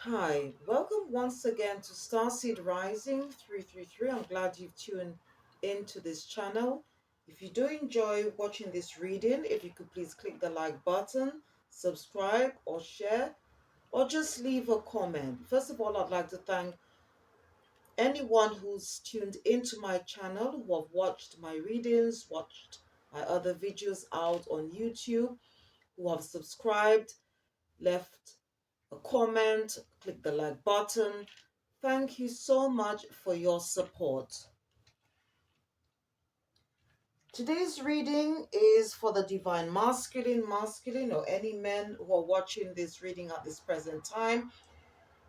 Hi, welcome once again to Starseed Rising 333. I'm glad you've tuned into this channel. If you do enjoy watching this reading, if you could please click the like button, subscribe or share, or just leave a comment. First of all, I'd like to thank anyone who's tuned into my channel, who have watched my readings, watched my other videos out on YouTube, who have subscribed, left a comment, click the like button. Thank you so much for your support. Today's reading is for the divine masculine, or any men who are watching this reading at this present time.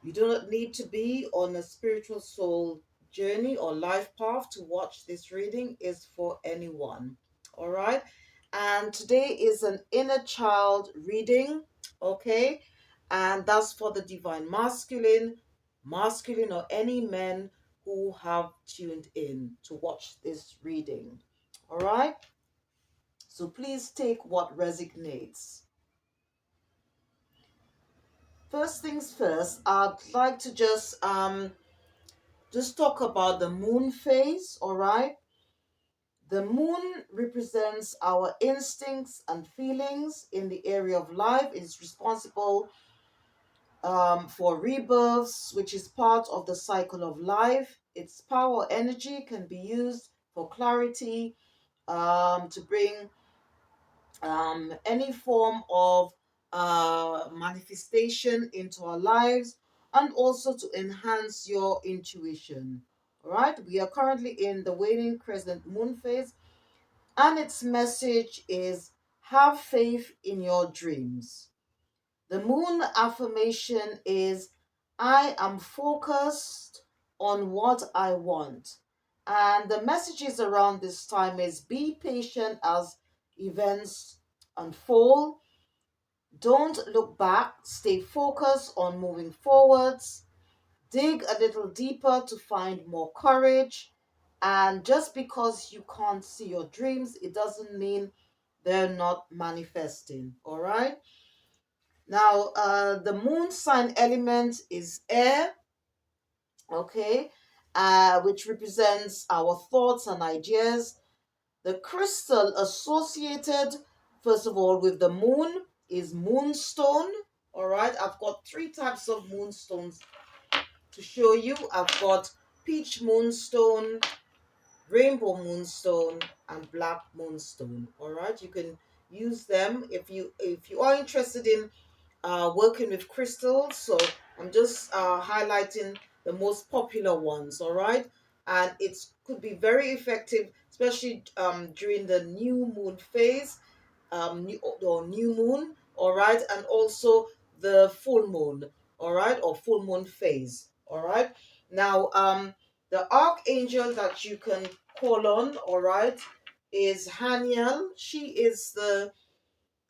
You do not need to be on a spiritual soul journey or life path to watch this reading. Is for anyone. All right. And today is an inner child reading. Okay. And that's for the divine masculine or any men who have tuned in to watch this reading. All right. So please take what resonates. First things first, I'd like to just talk about the moon phase, all right? The moon represents our instincts and feelings in the area of life. It's responsible for rebirths, which is part of the cycle of life. Its power energy can be used for clarity, to bring any form of manifestation into our lives, and also to enhance your intuition. All right, we are currently in the Waning Crescent Moon Phase, and its message is have faith in your dreams. The moon affirmation is I am focused on what I want. And the messages around this time is be patient as events unfold. Don't look back. Stay focused on moving forwards. Dig a little deeper to find more courage. And just because you can't see your dreams, it doesn't mean they're not manifesting. All right. Now, the moon sign element is air, okay, which represents our thoughts and ideas. The crystal associated, first of all, with the moon is moonstone. All right, I've got three types of moonstones to show you. I've got peach moonstone, rainbow moonstone, and black moonstone. All right, you can use them if you are interested in working with crystals. So I'm just highlighting the most popular ones, all right? And it could be very effective, especially during the new moon phase, new moon, all right? And also the full moon, all right? Or full moon phase, all right? Now, the archangel that you can call on, all right, is Haniel. She is the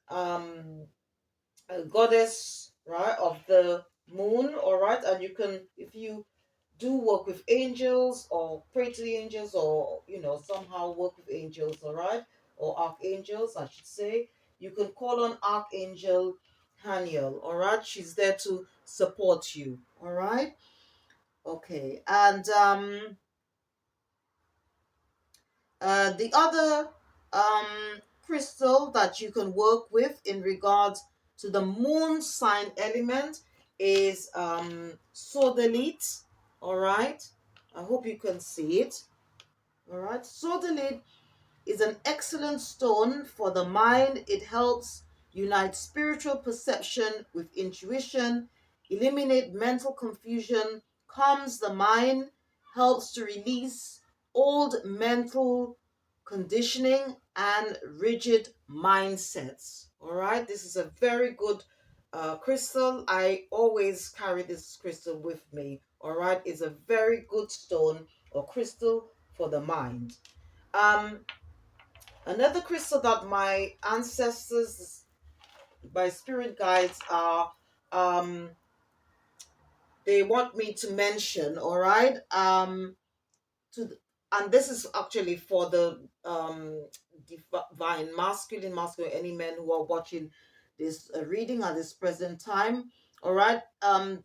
um goddess, right, of the moon, all right? And you can, if you do work with angels or pray to the angels, or somehow work with angels, all right, or archangels, I should say, you can call on Archangel Haniel, all right? She's there to support you, all right? Okay. And the other crystal that you can work with in regards to the moon sign element is Sodalite. All right. I hope you can see it. All right. Sodalite is an excellent stone for the mind. It helps unite spiritual perception with intuition, eliminate mental confusion, calms the mind, helps to release old mental conditioning and rigid mindsets. All right, this is a very good crystal. I always carry this crystal with me. All right, it's a very good stone or crystal for the mind. Um, Another crystal that my ancestors, my spirit guides are, um, they want me to mention, all right, and this is actually for the divine masculine, any men who are watching this reading at this present time. All right.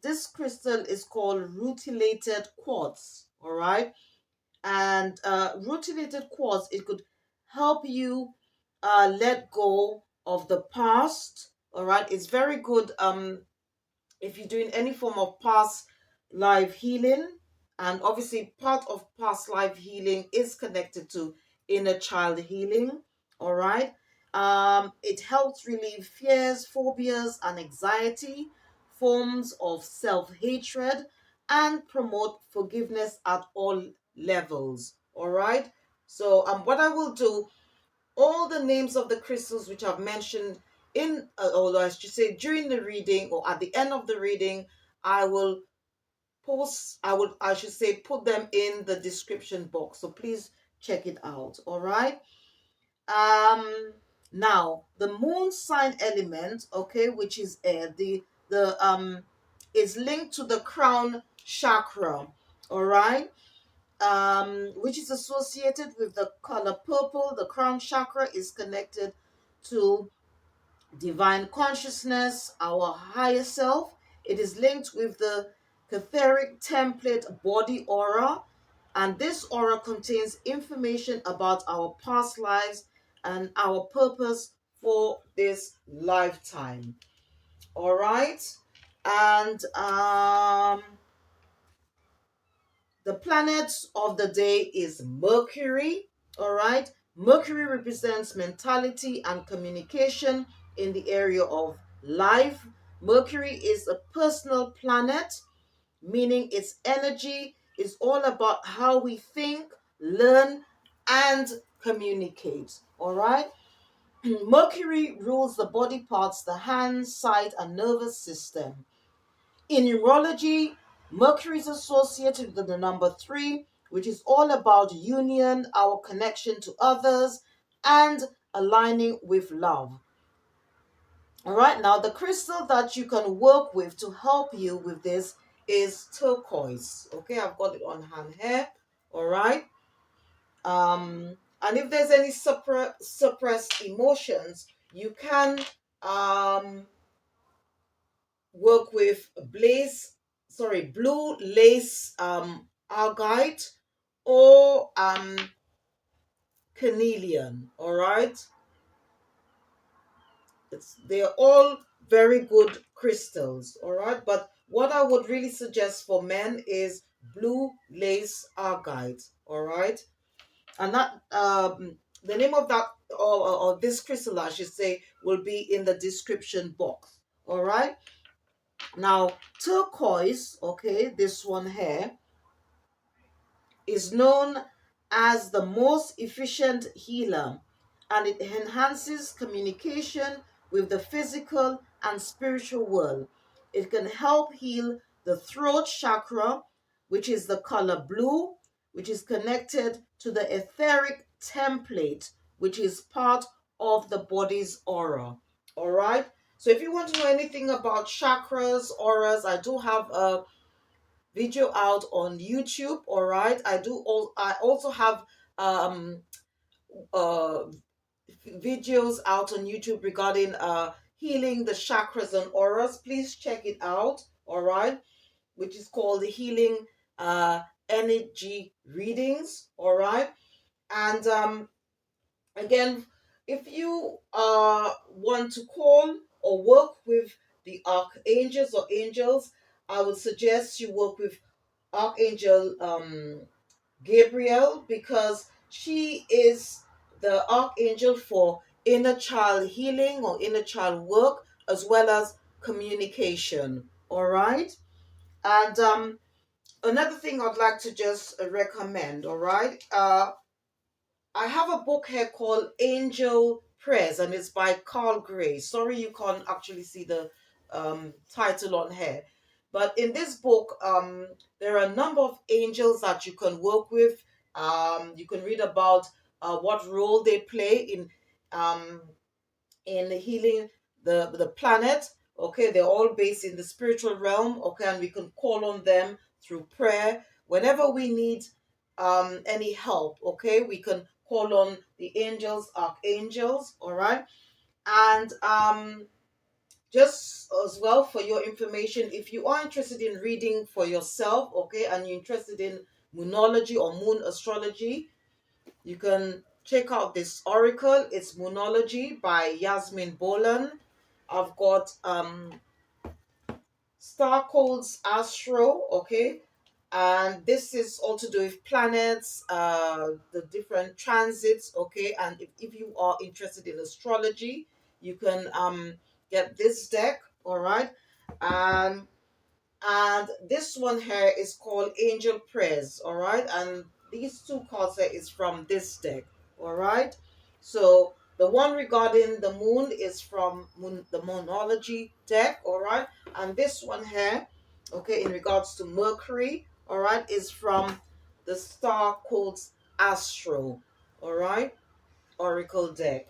This crystal is called rutilated quartz. All right. And rutilated quartz, it could help you let go of the past. All right. It's very good. If you're doing any form of past life healing, and obviously part of past life healing is connected to inner child healing. All right. It helps relieve fears, phobias, and anxiety, forms of self-hatred, and promote forgiveness at all levels. All right. So what I will do, all the names of the crystals which I've mentioned in, or I should say during the reading or at the end of the reading, I will I should say, put them in the description box. So please check it out. All right. Um, Now the moon sign element, okay, which is air, the is linked to the crown chakra. All right, which is associated with the color purple. The crown chakra is connected to divine consciousness, our higher self. It is linked with the etheric template body aura, and this aura contains information about our past lives and our purpose for this lifetime. All right, and the planet of the day is Mercury. All right. Mercury represents mentality and communication in the area of life. Mercury is a personal planet, meaning its energy is all about how we think, learn, and communicate. All right. Mercury rules the body parts, the hands, sight, and nervous system. In neurology, Mercury is associated with the number three, which is all about union, our connection to others, and aligning with love. All right, now the crystal that you can work with to help you with this is turquoise. Okay, I've got it on hand here. All right. And if there's any suppressed emotions, you can um work with blue lace agate or carnelian. All right, they're all very good crystals. All right, but what I would really suggest for men is blue lace agate. All right, and that the name of that, or this crystal I should say, will be in the description box. All right. Now, turquoise, okay, this one here, is known as the most efficient healer, and it enhances communication with the physical and spiritual world. It can help heal the throat chakra, which is the color blue, which is connected to the etheric template, which is part of the body's aura. All right. So if you want to know anything about chakras, auras, I do have a video out on YouTube. All right. I also have um uh videos out on YouTube regarding healing the chakras and auras. Please check it out. All right, which is called the healing energy readings. All right. And again, if you want to call or work with the archangels or angels, I would suggest you work with Archangel Gabriel, because she is the archangel for inner child healing or inner child work, as well as communication. All right. And another thing I'd like to just recommend. All right. I have a book here called Angel Prayers, and it's by Carl Gray. Sorry, you can't actually see the title on here. But in this book, there are a number of angels that you can work with. You can read about what role they play um, in healing the planet. Okay, they're all based in the spiritual realm. Okay, and we can call on them through prayer whenever we need any help. Okay, we can call on the angels, archangels. All right, and just as well for your information, if you are interested in reading for yourself, okay, and you're interested in moonology or moon astrology, you can check out this oracle. It's Moonology by Yasmin Bolan. I've got Star Codes Astro, okay, and this is all to do with planets, the different transits, okay. And if you are interested in astrology, you can get this deck, all right. And this one here is called Angel Prayers, all right. And these two cards here is from this deck, all right. So the one regarding the moon is from the Moonology deck, all right. And this one here, okay, in regards to Mercury, all right, is from the Star Codes Astro, all right, Oracle deck.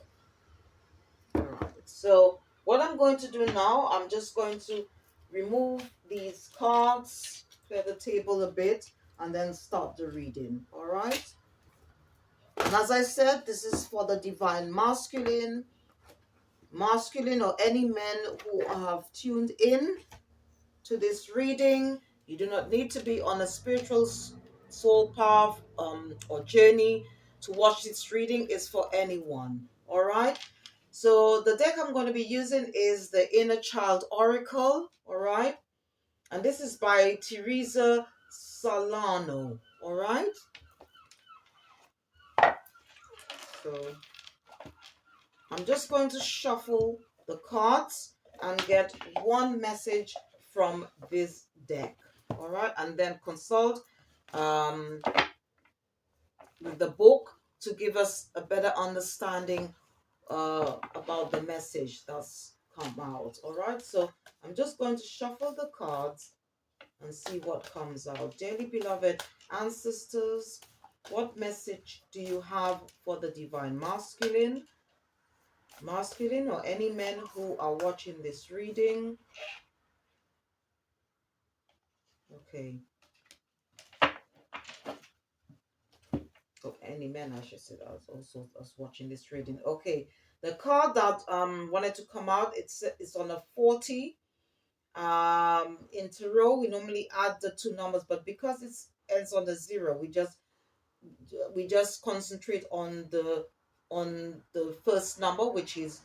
All right. So what I'm going to do now, I'm just going to remove these cards, clear the table a bit, and then start the reading. All right. And as I said, this is for the divine masculine, or any men who have tuned in to this reading. You do not need to be on a spiritual soul path or journey to watch this reading. Is for anyone. All right. So the deck I'm going to be using is the Inner Child Oracle, all right? And this is by Teresa Solano, all right? So I'm just going to shuffle the cards and get one message from this deck, all right? And then consult um, with the book to give us a better understanding about the message that's come out. All right, so I'm just going to shuffle the cards and see what comes out. Dearly beloved ancestors, what message do you have for the divine masculine, or any men who are watching this reading? Okay. So any men, I should say, that also us watching this reading. Okay. The card that wanted to come out, it's on a 40. In tarot we normally add the two numbers, but because it's ends on the zero, we just concentrate on the first number, which is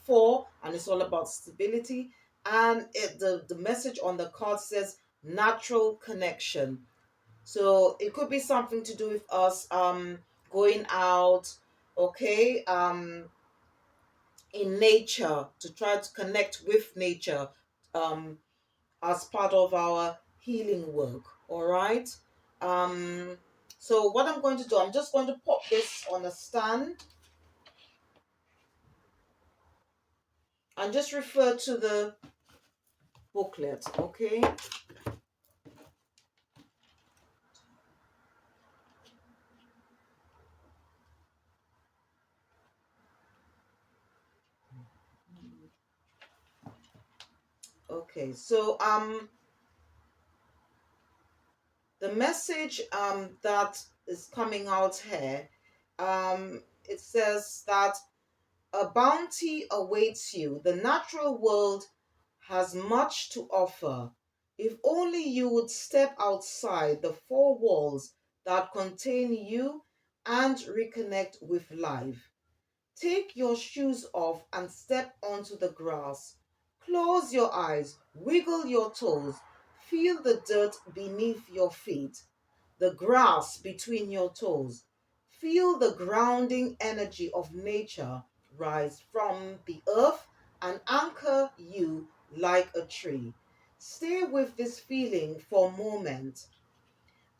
4, and it's all about stability. And the message on the card says natural connection. So it could be something to do with us going out, okay, in nature, to try to connect with nature, um as part of our healing work. All right. Um, so what I'm going to do, I'm just going to pop this on a stand and just refer to the booklet. Okay. Okay. So the message that is coming out here, it says that a bounty awaits you. The natural world has much to offer. If only you would step outside the four walls that contain you and reconnect with life. Take your shoes off and step onto the grass. Close your eyes, wiggle your toes, feel the dirt beneath your feet, the grass between your toes. Feel the grounding energy of nature rise from the earth and anchor you like a tree. Stay with this feeling for a moment.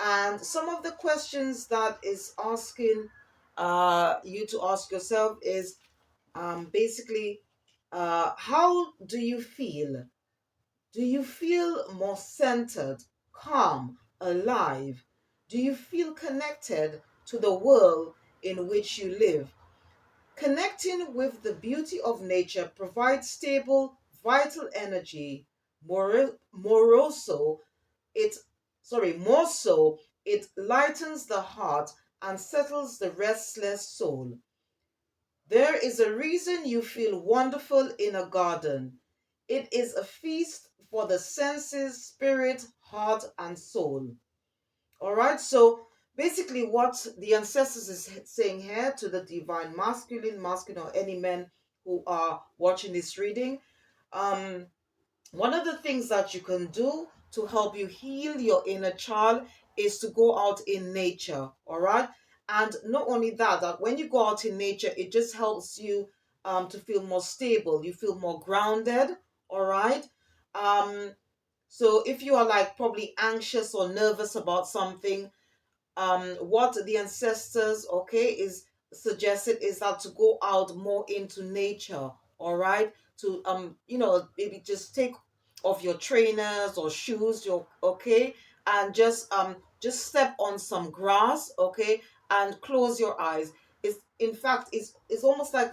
And some of the questions that is asking you to ask yourself is basically, how do you feel? Do you feel more centered, calm, alive? Do you feel connected to the world in which you live? Connecting with the beauty of nature provides stable, vital energy. More so, it more so, it lightens the heart and settles the restless soul. There is a reason you feel wonderful in a garden. It is a feast for the senses, spirit, heart, and soul. All right. So basically, what the ancestors is saying here to the divine masculine, or any men who are watching this reading, um, one of the things that you can do to help you heal your inner child is to go out in nature. All right. And not only that, that when you go out in nature, it just helps you to feel more stable. You feel more grounded. All right. Um, so if you are like probably anxious or nervous about something, what the ancestors, okay, is suggested is that to go out more into nature. All right, to maybe just take off your trainers or shoes, your okay, and just step on some grass, okay, and close your eyes. It's in fact it's almost like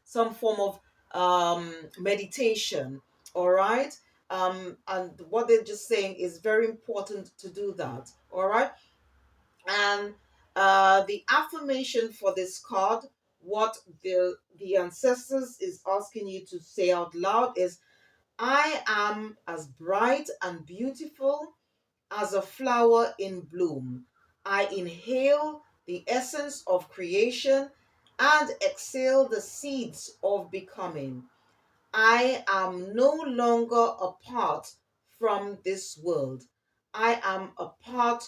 some form of meditation. All right. And what they're just saying is very important to do that. All right. And the affirmation for this card, what the ancestors is asking you to say out loud is, I am as bright and beautiful as a flower in bloom. I inhale the essence of creation and exhale the seeds of becoming. I am no longer apart from this world. I am a part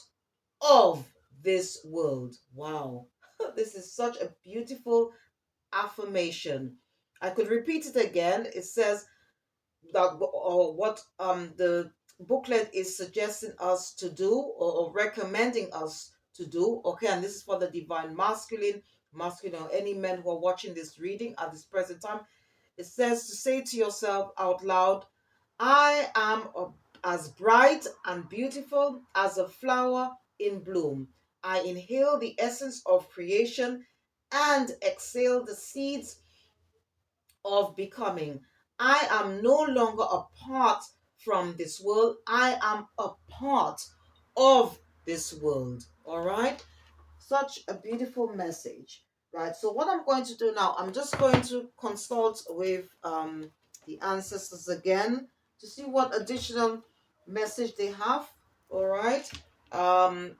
of this world. Wow. This is such a beautiful affirmation. I could repeat it again. It says that or what the booklet is suggesting us to do, or recommending us to do. Okay, and this is for the divine masculine, or any men who are watching this reading at this present time. It says to say to yourself out loud, I am as bright and beautiful as a flower in bloom. I inhale the essence of creation and exhale the seeds of becoming. I am no longer apart from this world. I am a part of this world. All right. Such a beautiful message, right? So what I'm going to do now, I'm just going to consult with the ancestors again to see what additional message they have. All right. um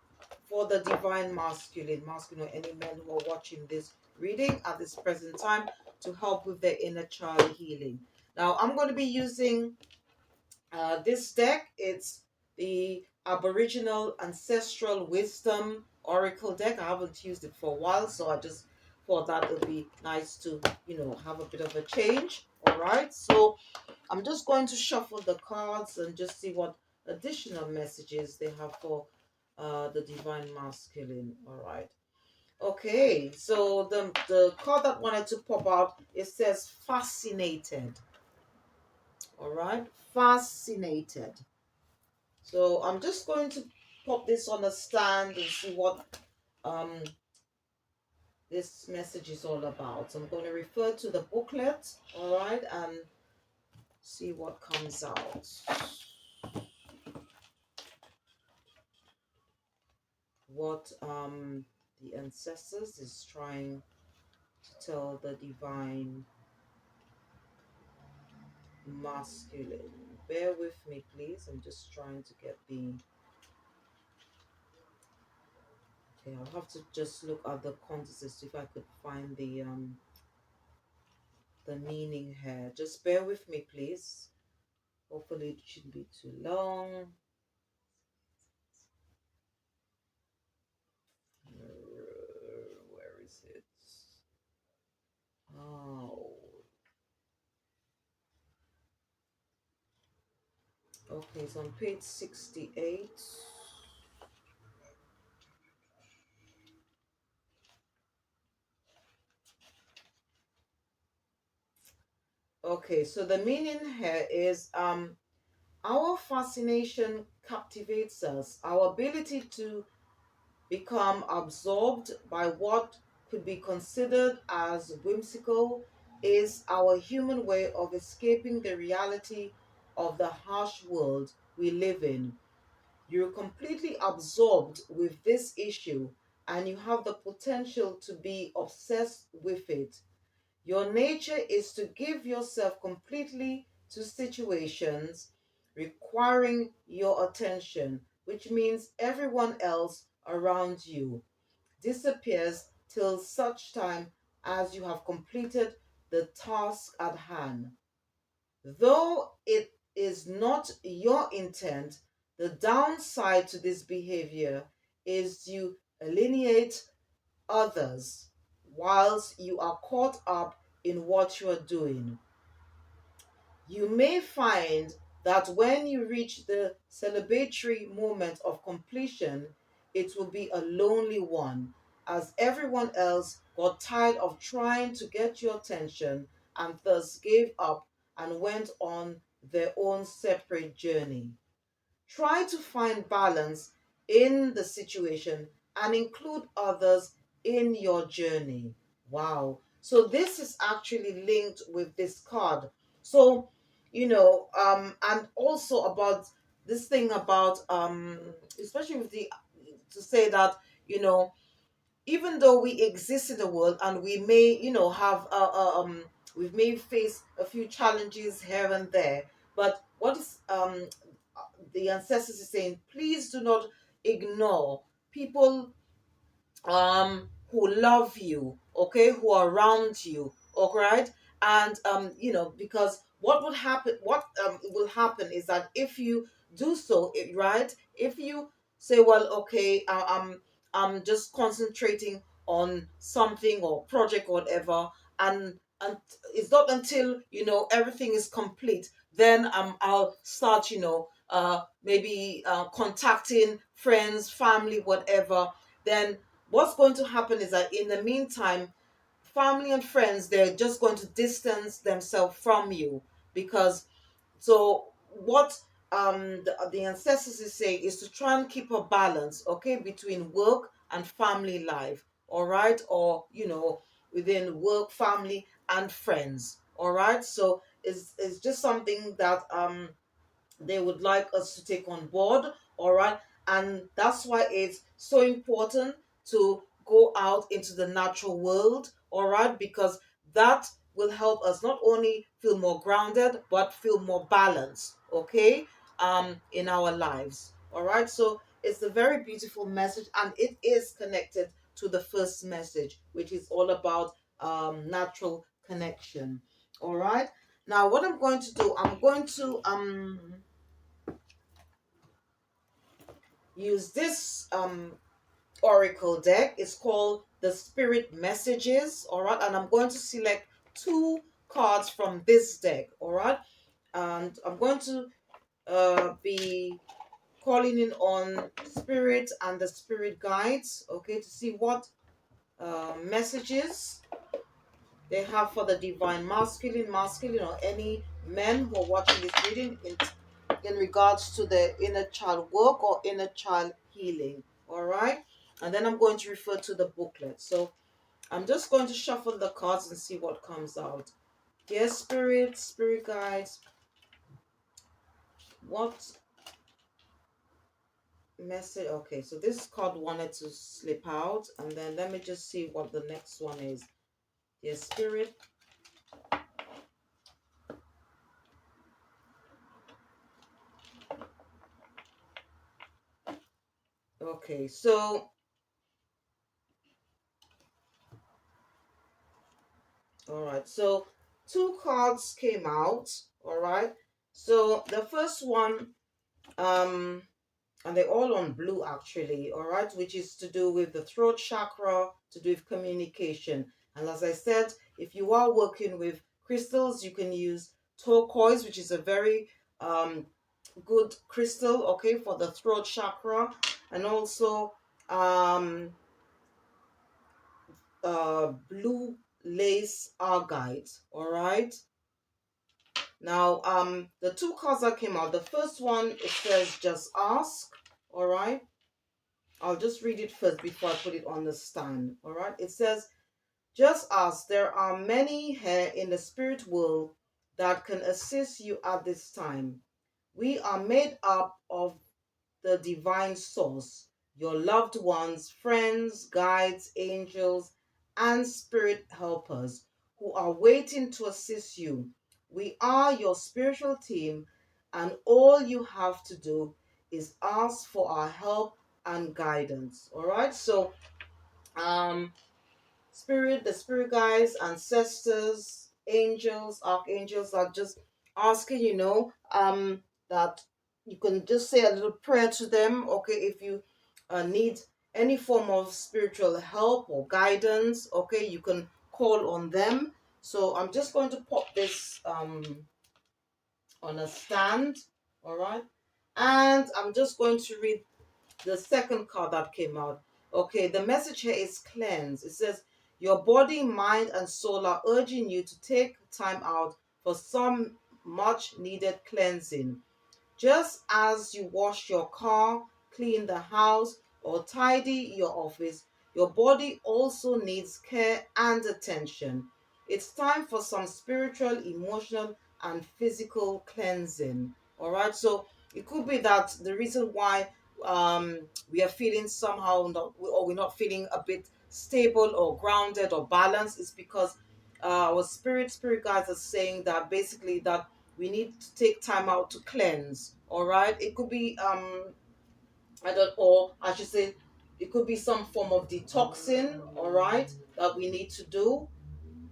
for the divine masculine, or any men who are watching this reading at this present time, to help with their inner child healing. Now I'm going to be using this deck. It's the Aboriginal Ancestral Wisdom Oracle deck. I haven't used it for a while, so I just thought that would be nice to, have a bit of a change. All right, so I'm just going to shuffle the cards and just see what additional messages they have for the Divine Masculine. All right. Okay, so the card that wanted to pop out, it says fascinated. All right, fascinated. So I'm just going to pop this on a stand and see what um, this message is all about. So I'm going to refer to the booklet, all right, and see what comes out. What the ancestors is trying to tell the divine masculine. Bear with me, please. I'm just trying to get the. Okay, I'll have to just look at the context if I could find the meaning here. Just bear with me, please. Hopefully, it shouldn't be too long. Where is it? Oh, okay, it's on page 68. Okay, so the meaning here is our fascination captivates us. Our ability to become absorbed by what could be considered as whimsical is our human way of escaping the reality of the harsh world we live in. You're completely absorbed with this issue, and you have the potential to be obsessed with it. Your nature is to give yourself completely to situations requiring your attention, which means everyone else around you disappears till such time as you have completed the task at hand. Though it is not your intent, the downside to this behavior is you alienate others whilst you are caught up in what you are doing. You may find that when you reach the celebratory moment of completion, it will be a lonely one, as everyone else got tired of trying to get your attention and thus gave up and went on their own separate journey. Try to find balance in the situation and include others in your journey. Wow. So this is actually linked with this card. So, and also about this thing about especially with the to say that, you know, even though we exist in the world and we may, have we may face a few challenges here and there, but what is the ancestors is saying, please do not ignore people who love you, okay, who are around you, all right. And because what will happen is that if you do so, right, if you say, well, okay, I'm just concentrating on something or project or whatever, and it's not until everything is complete, then I'll start, maybe contacting friends, family, whatever. Then what's going to happen is that in the meantime, family and friends, they're just going to distance themselves from you. Because so what the ancestors is saying is to try and keep a balance, okay, between work and family life, all right, or within work, family, and friends, all right. So it's just something that they would like us to take on board, all right. And that's why it's so important to go out into the natural world, all right, because that will help us not only feel more grounded but feel more balanced, okay, in our lives, all right. So it's a very beautiful message, and it is connected to the first message, which is all about natural connection, all right. Now what I'm going to do, I'm going to use this oracle deck. It's called the Spirit Messages, all right, and I'm going to select two cards from this deck, all right, and I'm going to be calling in on spirit and the spirit guides, okay, to see what messages they have for the divine masculine, or any men who are watching this reading in regards to the inner child work or inner child healing. All right. And then I'm going to refer to the booklet. So I'm just going to shuffle the cards and see what comes out. Dear Spirit, Spirit Guides, what message? Okay, so this card wanted to slip out. And then let me just see what the next one is. Dear Spirit, okay, so all right, so two cards came out. All right, so the first one, um, and they're all on blue actually. All right, which is to do with the throat chakra, to do with communication. And as I said, if you are working with crystals, you can use turquoise, which is a very good crystal, okay, for the throat chakra, and also um, blue lace agate. All right. Now, the two cards that came out, the first one, it says just ask, all right? I'll just read it first before I put it on the stand, all right? It says, just ask, there are many here in the spirit world that can assist you at this time. We are made up of the divine source, your loved ones, friends, guides, angels, and spirit helpers who are waiting to assist you. We are your spiritual team, and all you have to do is ask for our help and guidance. All right. So, um, the spirit guides, ancestors, angels, archangels are just asking, that you can just say a little prayer to them, okay, if you need any form of spiritual help or guidance, okay, you can call on them. So I'm just going to pop this on a stand, all right, and I'm just going to read the second card that came out. Okay, the message here is cleanse. It says, your body, mind, and soul are urging you to take time out for some much needed cleansing. Just as you wash your car, clean the house, or tidy your office, your body also needs care and attention. It's time for some spiritual, emotional, and physical cleansing. All right, so it could be that the reason why we are feeling somehow not, or we're not feeling a bit stable or grounded or balanced is because our spirit guides are saying that basically that we need to take time out to cleanse. All right, it could be I don't, or I should say it could be some form of detoxing, all right, that we need to do.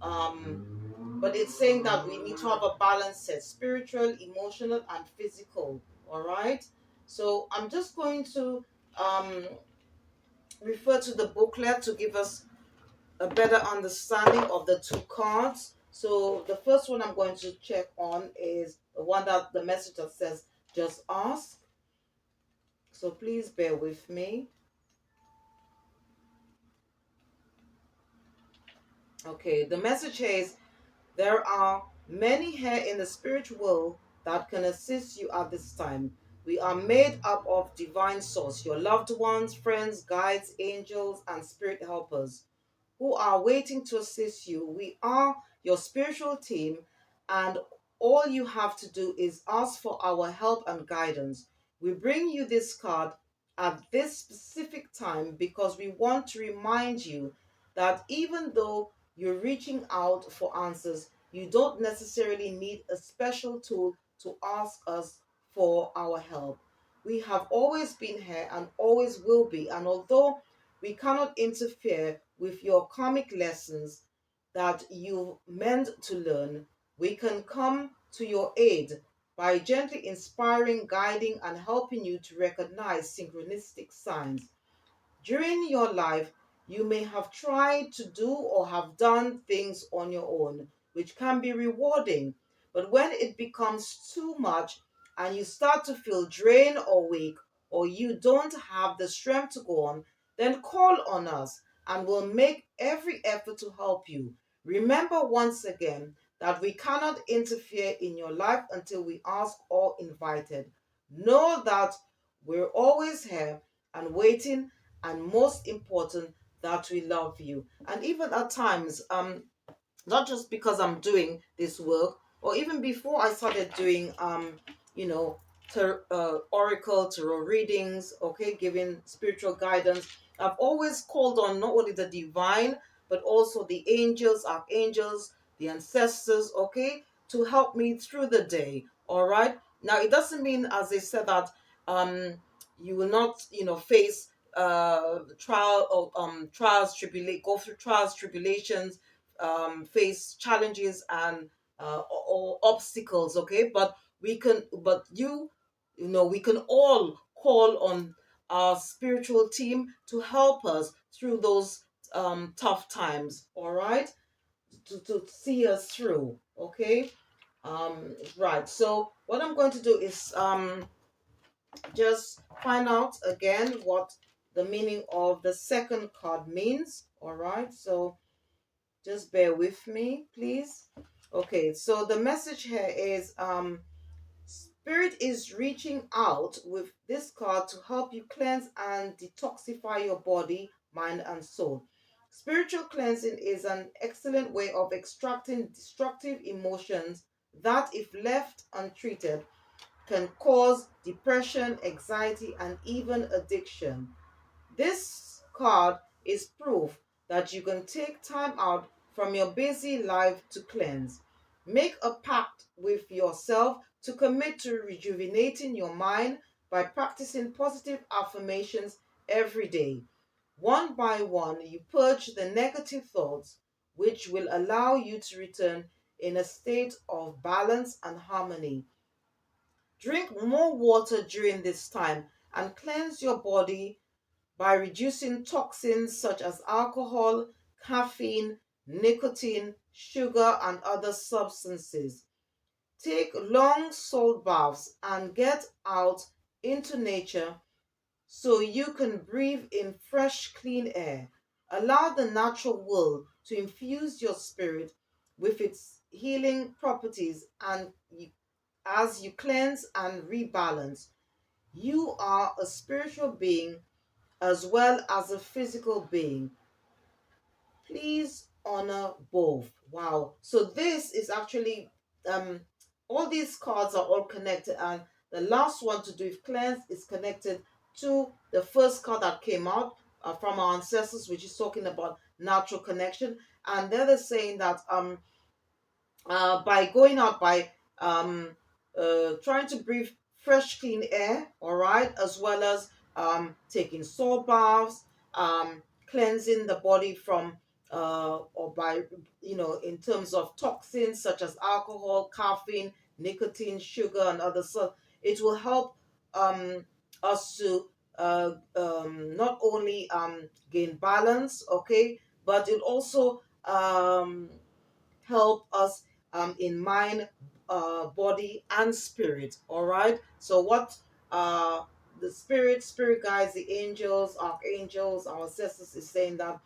But it's saying that we need to have a balance set, spiritual, emotional, and physical. All right, so I'm just going to um refer to the booklet to give us a better understanding of the two cards. So the first one I'm going to check on is the one that the message that says just ask. So please bear with me. Okay, the message here is there are many here in the spiritual world that can assist you at this time. We are made up of divine source, your loved ones, friends, guides, angels, and spirit helpers who are waiting to assist you. We are your spiritual team, and all you have to do is ask for our help and guidance. We bring you this card at this specific time because we want to remind you that even though you're reaching out for answers, you don't necessarily need a special tool to ask us for our help. We have always been here and always will be, and although we cannot interfere with your karmic lessons that you meant to learn, we can come to your aid by gently inspiring, guiding, and helping you to recognize synchronistic signs. During your life, you may have tried to do or have done things on your own, which can be rewarding. But when it becomes too much and you start to feel drained or weak, or you don't have the strength to go on, then call on us and we'll make every effort to help you. Remember once again that we cannot interfere in your life until we ask or invited. Know that we're always here and waiting, and most important, that we love you. And even at times, not just because I'm doing this work, or even before I started doing you know oracle tarot readings, okay, giving spiritual guidance, I've always called on not only the divine but also the angels, archangels, the ancestors, okay, to help me through the day. All right, now it doesn't mean, as I said, that you will not face go through trials, tribulations, face challenges and or obstacles, okay, but we can all call on our spiritual team to help us through those tough times, all right, to see us through, okay. Right, so what I'm going to do is just find out again what the meaning of the second card means, all right, so just bear with me, please. Okay, so the message here is Spirit is reaching out with this card to help you cleanse and detoxify your body, mind, and soul. Spiritual cleansing is an excellent way of extracting destructive emotions that, if left untreated, can cause depression, anxiety, and even addiction. This card is proof that you can take time out from your busy life to cleanse. Make a pact with yourself to commit to rejuvenating your mind by practicing positive affirmations every day. One by one, you purge the negative thoughts, which will allow you to return in a state of balance and harmony. Drink more water during this time and cleanse your body by reducing toxins such as alcohol, caffeine, nicotine, sugar, and other substances. Take long salt baths and get out into nature so you can breathe in fresh, clean air. Allow the natural world to infuse your spirit with its healing properties as you cleanse and rebalance. You are a spiritual being as well as a physical being. Please honor both. Wow. So this is actually um all these cards are all connected, and the last one to do with cleanse is connected to the first card that came out from our ancestors, which is talking about natural connection. And they're saying that by going out by um, trying to breathe fresh, clean air, all right, as well as taking salt baths, cleansing the body from or by in terms of toxins such as alcohol, caffeine, nicotine, sugar, and other stuff. It will help us to not only gain balance, okay, but it also help us in mind, body, and spirit. All right. So what the spirit guides, the angels, archangels, our ancestors is saying that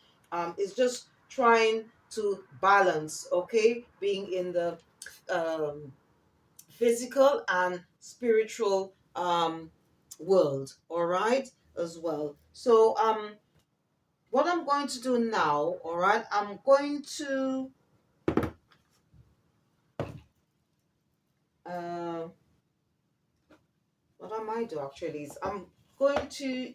is just trying to balance. Okay, being in the um, physical and spiritual world. All right, as well. So what I'm going to do now, all right, I'm going to uh, what I might do actually is I'm going to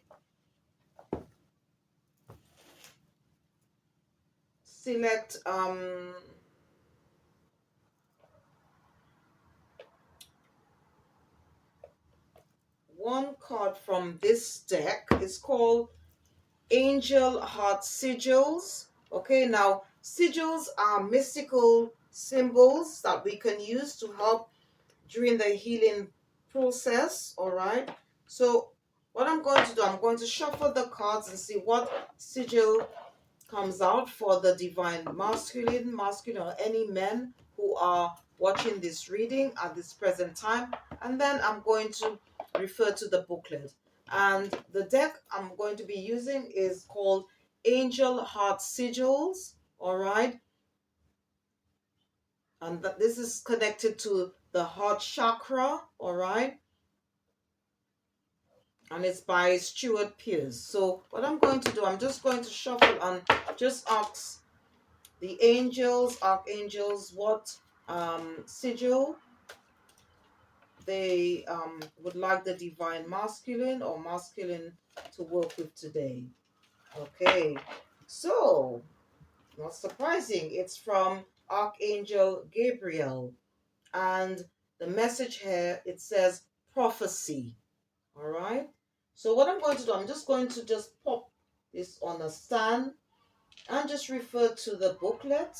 select one card from this deck. It's called Angel Heart Sigils. Okay, now sigils are mystical symbols that we can use to help during the healing process. All right, so what I'm going to do, I'm going to shuffle the cards and see what sigil comes out for the divine masculine, or any men who are watching this reading at this present time. And then I'm going to refer to the booklet. And the deck I'm going to be using is called Angel Heart Sigils. All right. And this is connected to the heart chakra. All right. And it's by Stuart Pierce. So what I'm going to do, I'm just going to shuffle and just ask the angels, archangels, what sigil they would like the divine masculine or masculine to work with today. Okay, so not surprising, it's from Archangel Gabriel, and the message here, it says prophecy. All right, so what I'm going to do, I'm just going to just pop this on a stand and just refer to the booklet.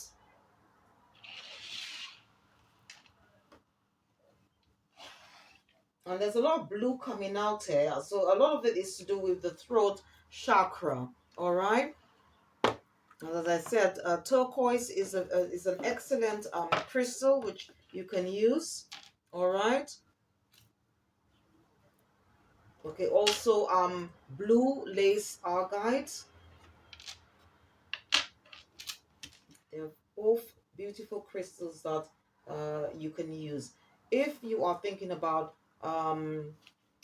And there's a lot of blue coming out here. So a lot of it is to do with the throat chakra. All right. And as I said, turquoise is an excellent crystal which you can use. All right. Okay. Also, blue lace agate. They're both beautiful crystals that you can use if you are thinking about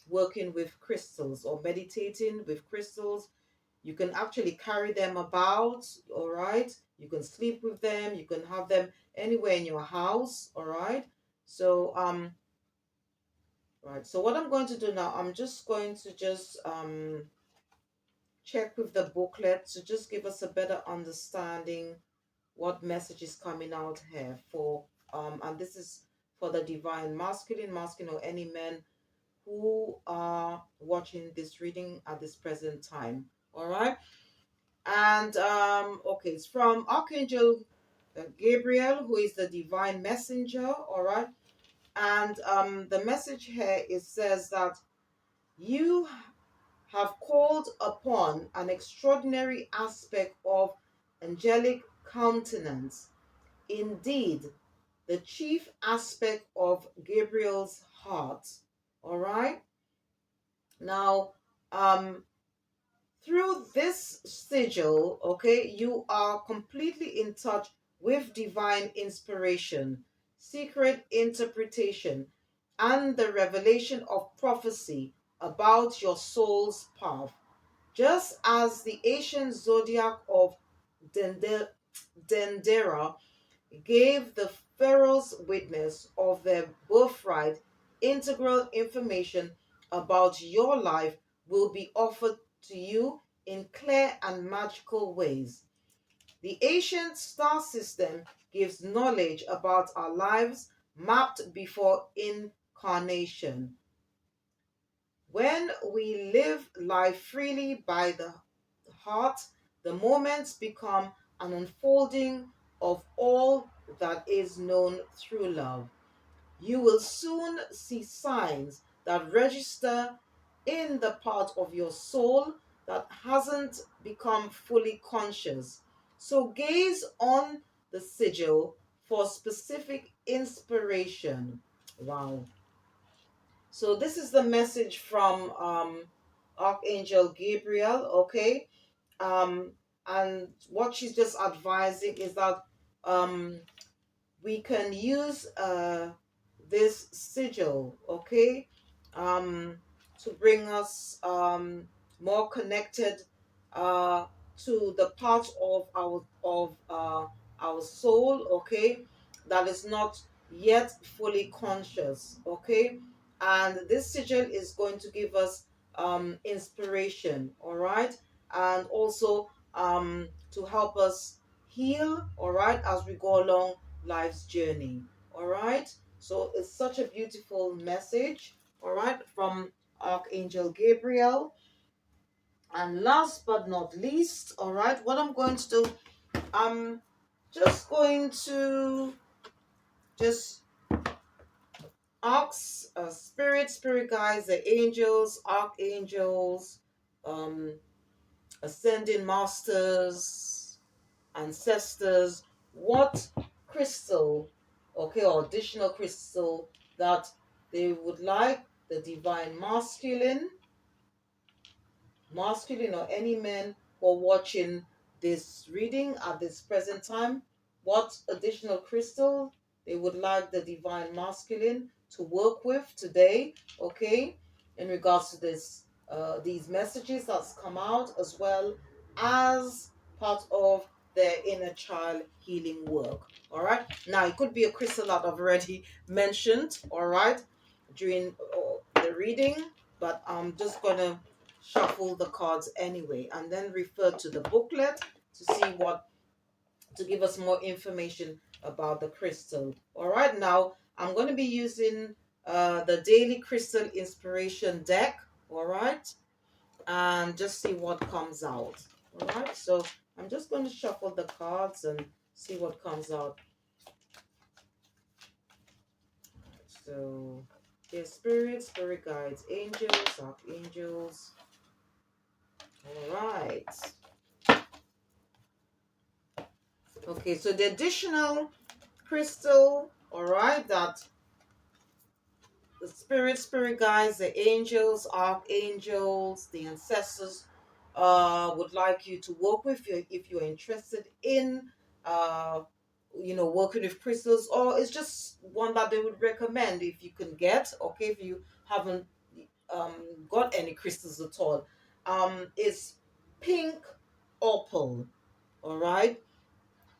working with crystals or meditating with crystals. You can actually carry them about, all right? You can sleep with them, you can have them anywhere in your house, all right? So, right. So what I'm going to do now, I'm just going to just check with the booklet to just give us a better understanding what message is coming out here for And this is for the divine masculine, masculine, or any men who are watching this reading at this present time. All right. And okay, it's from Archangel Gabriel, who is the divine messenger. All right. And the message here, it says that you have called upon an extraordinary aspect of angelic countenance. Indeed, the chief aspect of Gabriel's heart. All right. Now, um, through this sigil, okay, you are completely in touch with divine inspiration, secret interpretation, and the revelation of prophecy about your soul's path. Just as the ancient zodiac of Dendera gave the pharaohs witness of their birthright, integral information about your life will be offered to you in clear and magical ways. The ancient star system gives knowledge about our lives mapped before incarnation. When we live life freely by the heart, the moments become an unfolding of all that is known through love. You will soon see signs that register in the part of your soul that hasn't become fully conscious. So gaze on the sigil for specific inspiration. Wow. So this is the message from Archangel Gabriel, okay? Um, and what she's just advising is that um, we can use this sigil, okay, um, to bring us more connected uh, to the part of our soul, okay, that is not yet fully conscious, okay, and this sigil is going to give us inspiration, all right, and also to help us heal, all right, as we go along life's journey. All right. So it's such a beautiful message. All right. From Archangel Gabriel. And last but not least, all right, what I'm going to do, I'm just going to just ask spirit guides, the angels, archangels, um, ascending masters, ancestors, what crystal, okay, or additional crystal that they would like the divine masculine or any men who are watching this reading at this present time, what additional crystal they would like the divine masculine to work with today, okay, in regards to this these messages that's come out, as well as part of their inner child healing work. All right. Now it could be a crystal that I've already mentioned, all right, during the reading, but I'm just gonna shuffle the cards anyway and then refer to the booklet to see what to give us more information about the crystal. All right, now I'm going to be using the daily crystal inspiration deck, all right, and just see what comes out. All right, so I'm just going to shuffle the cards and see what comes out. So their spirit guides, angels, archangels. All right. Okay, so the additional crystal, all right, that the spirit guides, the angels, archangels, the ancestors would like you to work with, if you're interested in uh working with crystals, or it's just one that they would recommend if you can get, okay, if you haven't um got any crystals at all, is pink opal, all right,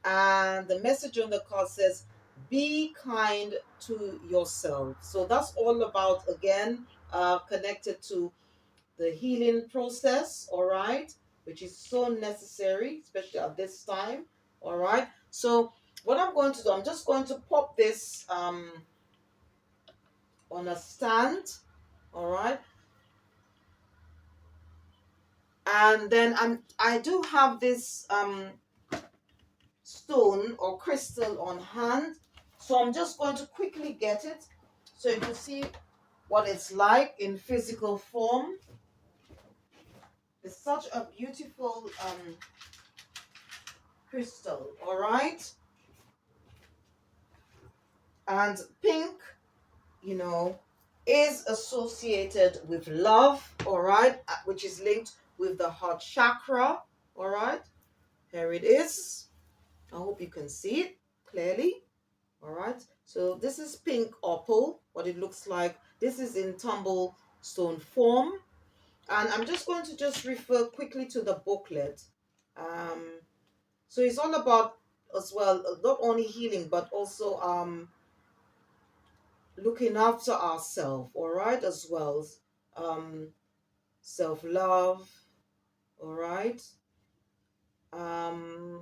and the message on the card says, be kind to yourself. So that's all about, again, connected to the healing process, all right, which is so necessary, especially at this time, all right. So what I'm going to do, I'm just going to pop this on a stand, all right, and then I do have this stone or crystal on hand, so I'm just going to quickly get it so you can see what it's like in physical form. It's such a beautiful crystal, all right, and pink, you know, is associated with love, all right, which is linked with the heart chakra, all right. Here it is. I hope you can see it clearly. All right. So this is pink opal, what it looks like. This is in tumble stone form. And I'm just going to just refer quickly to the booklet. Um, so it's all about as well, not only healing, but also looking after ourselves, all right, as well. Um, self-love, all right. Um,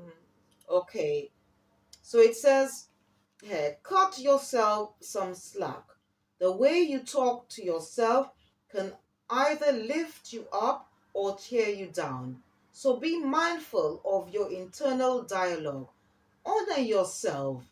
okay. So it says, hey, cut yourself some slack. The way you talk to yourself can either lift you up or tear you down. So be mindful of your internal dialogue. Honor yourself.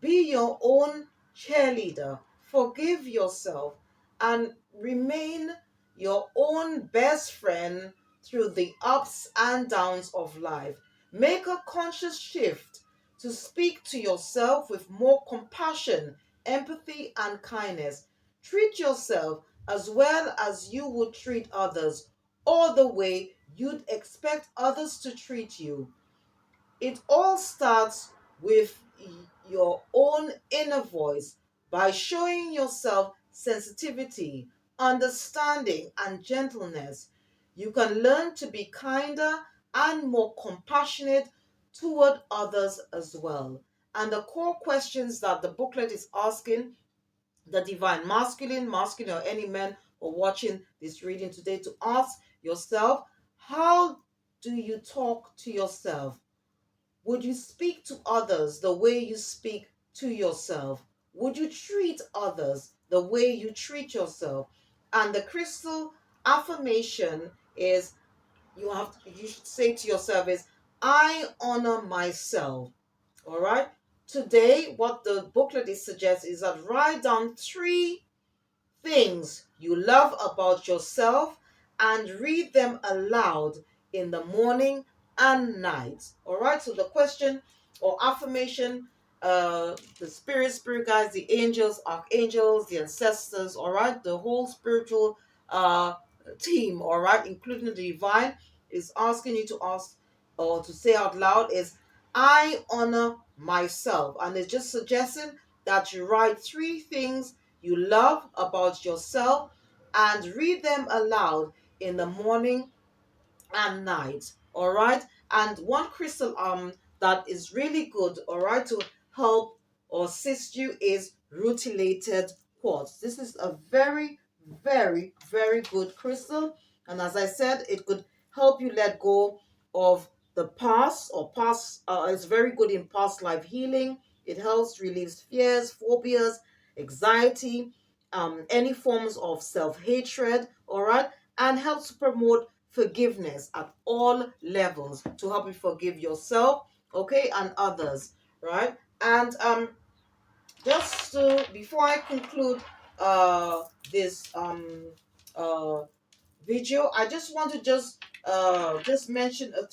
Be your own cheerleader. Forgive yourself and remain your own best friend through the ups and downs of life. Make a conscious shift to speak to yourself with more compassion, empathy, and kindness. Treat yourself as well as you would treat others, or the way you'd expect others to treat you. It all starts with your own inner voice. By showing yourself sensitivity, understanding, and gentleness, you can learn to be kinder and more compassionate toward others as well. And the core questions that the booklet is asking the divine masculine, or any men who are watching this reading today, to ask yourself, how do you talk to yourself? Would you speak to others the way you speak to yourself? Would you treat others the way you treat yourself? And the crystal affirmation is, you should say to yourself is, I honor myself. All right? Today, what the booklet is suggests is that write down 3 things you love about yourself and read them aloud in the morning and night. All right. So the question or affirmation, the spirit guides, the angels, archangels, the ancestors. All right. The whole spiritual uh, team. All right, including the divine, is asking you to ask or to say out loud is, I honor myself, and it's just suggesting that you write 3 things you love about yourself and read them aloud in the morning and night. All right. And one crystal that is really good, all right, to help or assist you is rutilated quartz. This is a very, very, very good crystal, and as I said, it could help you let go of the past, or past it's very good in past life healing. It helps relieves fears, phobias, anxiety, any forms of self-hatred, all right, and helps to promote forgiveness at all levels, to help you forgive yourself, okay, and others, right? And just to, before I conclude this uh video, I just want to just mention a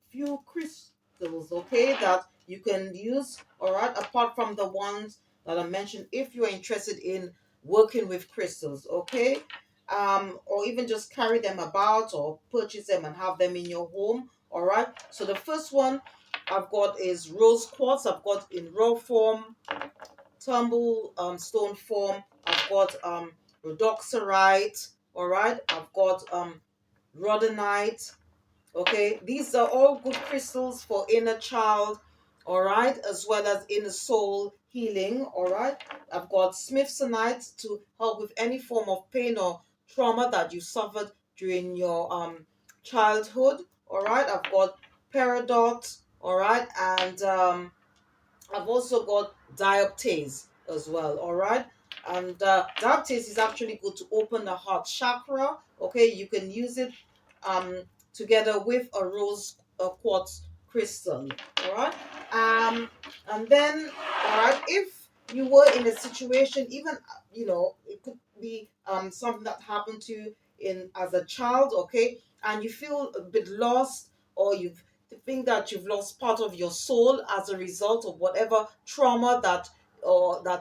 few crystals, okay, that you can use, all right, apart from the ones that I mentioned, if you're interested in working with crystals, okay, or even just carry them about or purchase them and have them in your home, all right. So the first one I've got is rose quartz. I've got in raw form, tumble stone form. I've got rhodoxarite. All right. I've got rhodonite. Okay, these are all good crystals for inner child, all right, as well as inner soul healing, all right. I've got smithsonite to help with any form of pain or trauma that you suffered during your childhood, all right. I've got peridot, all right, and I've also got dioptase as well, all right? And dioptase is actually good to open the heart chakra, okay? You can use it um, together with a rose quartz crystal, all right? Um, and then, all right, if you were in a situation, even, it could be something that happened to you in as a child, okay? And you feel a bit lost, or you've to think that you've lost part of your soul as a result of whatever trauma that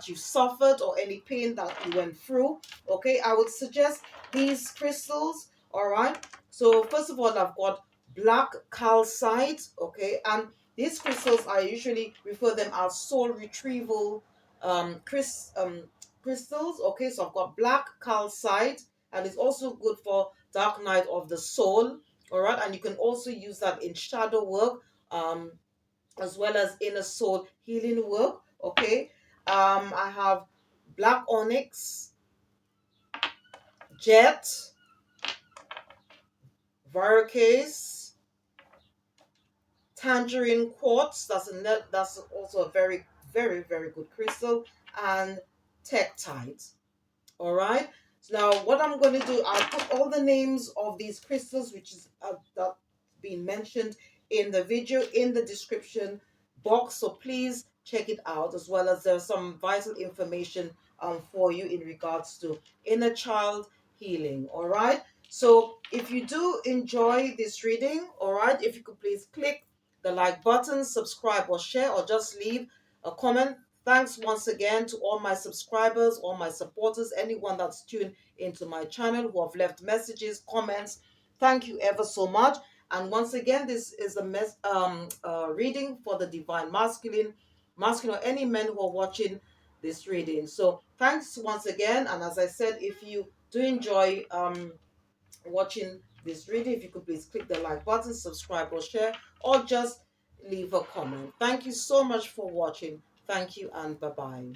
you suffered, or any pain that you went through, okay, I would suggest these crystals, all right? So first of all, I've got black calcite, okay, and these crystals, I usually refer them as soul retrieval um, Chris, um, crystals, okay. So I've got black calcite, and it's also good for dark night of the soul, all right. And you can also use that in shadow work, um, as well as inner soul healing work, okay. I have black onyx, jet, varicase, tangerine quartz. That's also a very, very, very good crystal, and tektite. All right. So now what I'm going to do, I'll put all the names of these crystals, which is that being mentioned in the video, in the description box. So please check it out, as well as there's some vital information for you in regards to inner child healing. All right. So if you do enjoy this reading, all right, if you could please click the like button, subscribe or share, or just leave a comment. Thanks once again to all my subscribers, all my supporters, anyone that's tuned into my channel who have left messages, comments. Thank you ever so much. And once again, this is a reading for the divine masculine, or any men who are watching this reading. So thanks once again. And as I said, if you do enjoy watching this reading, if you could please click the like button, subscribe or share, or just leave a comment. Thank you so much for watching. Thank you, and bye bye.